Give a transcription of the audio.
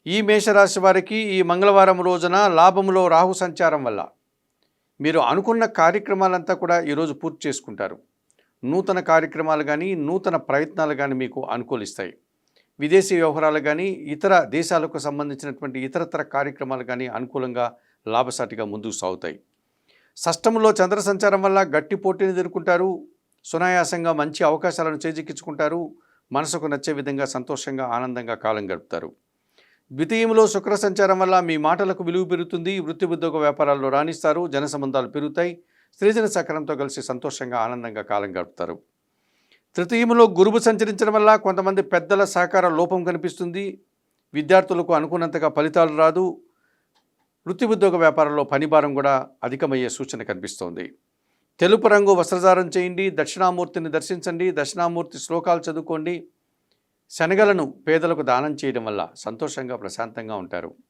ఈ మేషరాశి వారికి ఈ మంగళవారం రోజున లాభంలో రాహు సంచారం వల్ల మీరు అనుకున్న కార్యక్రమాలంతా కూడా ఈరోజు పూర్తి చేసుకుంటారు. నూతన కార్యక్రమాలు కానీ నూతన ప్రయత్నాలు కానీ మీకు అనుకూలిస్తాయి. విదేశీ వ్యవహారాలు కానీ ఇతర దేశాలకు సంబంధించినటువంటి ఇతరతర కార్యక్రమాలు కానీ అనుకూలంగా లాభసాటిగా ముందుకు సాగుతాయి. షష్టంలో చంద్ర సంచారం వల్ల గట్టి పోటీని ఎదుర్కొంటారు. సునాయాసంగా మంచి అవకాశాలను చేజిక్కించుకుంటారు. మనసుకు నచ్చే విధంగా సంతోషంగా ఆనందంగా కాలం గడుపుతారు. ద్వితీయంలో శుక్ర సంచారం వల్ల మీ మాటలకు విలువ పెరుగుతుంది. వృత్తి ఉద్యోగ వ్యాపారాల్లో రాణిస్తారు. జన సంబంధాలు పెరుగుతాయి. స్త్రీజన సహకారంతో కలిసి సంతోషంగా ఆనందంగా కాలం గడుపుతారు. తృతీయంలో గురువు సంచరించడం వల్ల కొంతమంది పెద్దల సహకార లోపం కనిపిస్తుంది. విద్యార్థులకు అనుకున్నంతగా ఫలితాలు రాదు. వృత్తి ఉద్యోగ వ్యాపారంలో పనిభారం కూడా అధికమయ్యే సూచన కనిపిస్తోంది. తెలుపు రంగు వస్త్రధారణ చేయండి. దక్షిణామూర్తిని దర్శించండి. దక్షిణామూర్తి శ్లోకాలు చదువుకోండి. శనగలను పేదలకు దానం చేయడం వల్ల సంతోషంగా ప్రశాంతంగా ఉంటారు.